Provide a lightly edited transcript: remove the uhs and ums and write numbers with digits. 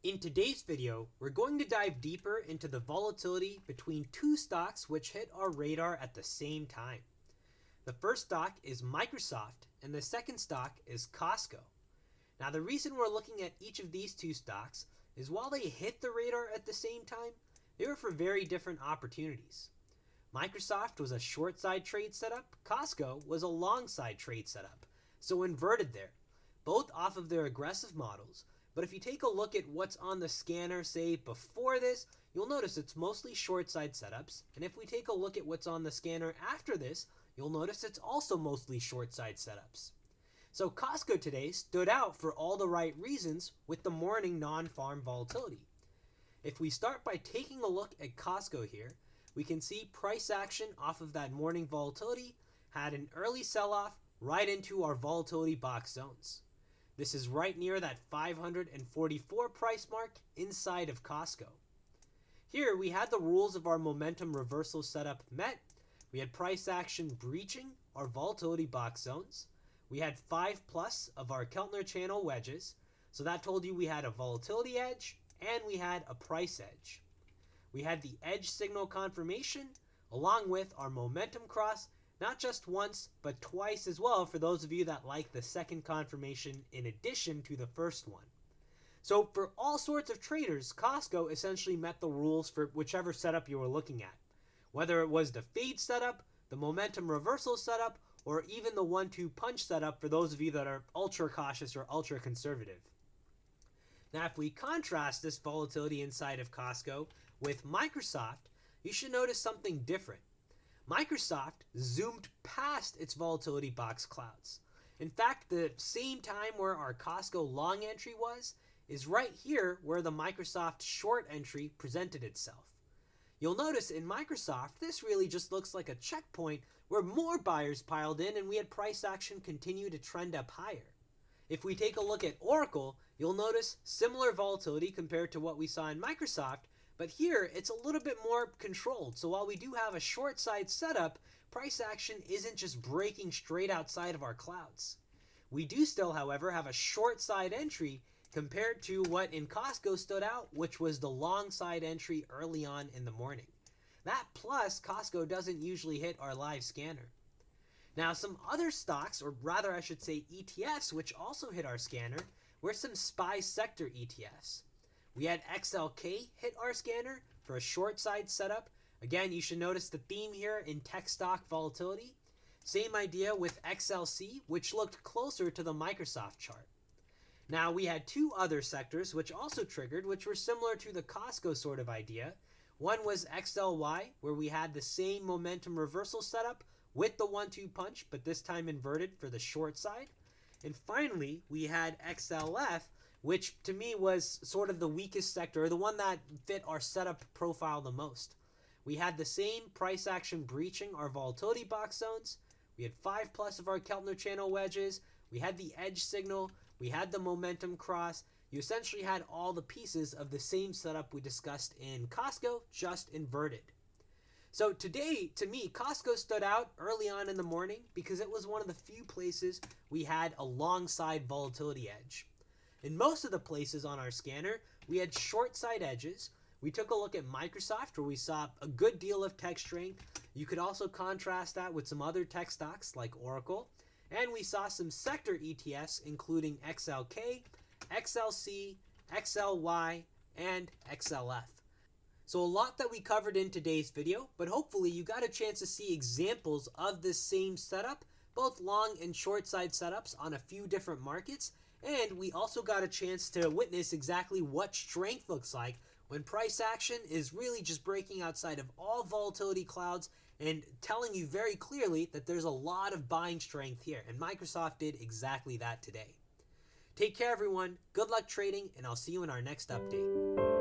In today's video, we're going to dive deeper into the volatility between two stocks which hit our radar at the same time. The first stock is Microsoft and the second stock is COSTCO. Now the reason we're looking at each of these two stocks is while they hit the radar at the same time, they were for very different opportunities. Microsoft was a short side trade setup, COSTCO was a long side trade setup, so inverted there, both off of their aggressive models. But if you take a look at what's on the scanner, say before this, you'll notice it's mostly short side setups. And if we take a look at what's on the scanner after this, you'll notice it's also mostly short side setups. So COSTCO today stood out for all the right reasons with the morning non-farm volatility. If we start by taking a look at COSTCO here, we can see price action off of that morning volatility had an early sell-off right into our volatility box zones. This is right near that 544 price mark inside of COSTCO. Here we had the rules of our momentum reversal setup met. We had price action breaching our volatility box zones. We had 5+ of our Keltner channel wedges. So that told you we had a volatility edge and we had a price edge. We had the edge signal confirmation along with our momentum cross, not just once, but twice as well for those of you that like the second confirmation in addition to the first one. So for all sorts of traders, COSTCO essentially met the rules for whichever setup you were looking at. Whether it was the fade setup, the momentum reversal setup, or even the 1-2 punch setup for those of you that are ultra cautious or ultra conservative. Now if we contrast this volatility inside of COSTCO with Microsoft, you should notice something different. Microsoft zoomed past its volatility box clouds. In fact, the same time where our COSTCO long entry was is right here where the Microsoft short entry presented itself. You'll notice in Microsoft, this really just looks like a checkpoint where more buyers piled in and we had price action continue to trend up higher. If we take a look at Oracle, you'll notice similar volatility compared to what we saw in Microsoft, but here it's a little bit more controlled. So while we do have a short side setup, price action isn't just breaking straight outside of our clouds. We do still, however, have a short side entry compared to what in COSTCO stood out, which was the long side entry early on in the morning. That plus COSTCO doesn't usually hit our live scanner. Now some other stocks, or rather I should say ETFs, which also hit our scanner, were some SPY sector ETFs. We had XLK hit our scanner for a short side setup. Again, you should notice the theme here in tech stock volatility. Same idea with XLC, which looked closer to the Microsoft chart. Now we had two other sectors which also triggered, which were similar to the COSTCO sort of idea. One was XLY, where we had the same momentum reversal setup with the 1-2 punch, but this time inverted for the short side. And finally, we had XLF, which to me was sort of the weakest sector, or the one that fit our setup profile the most. We had the same price action breaching our volatility box zones. We had 5+ of our Keltner channel wedges. We had the edge signal. We had the momentum cross. You essentially had all the pieces of the same setup we discussed in COSTCO, just inverted. So today, to me, COSTCO stood out early on in the morning because it was one of the few places we had a long side volatility edge. In most of the places on our scanner, we had short side edges. We took a look at Microsoft where we saw a good deal of tech strength. You could also contrast that with some other tech stocks like Oracle. And we saw some sector ETFs including XLK, XLC, XLY, and XLF. So a lot that we covered in today's video, but hopefully you got a chance to see examples of this same setup, both long and short side setups on a few different markets. And we also got a chance to witness exactly what strength looks like when price action is really just breaking outside of all volatility clouds and telling you very clearly that there's a lot of buying strength here. And Microsoft did exactly that today. Take care, everyone. Good luck trading, and I'll see you in our next update.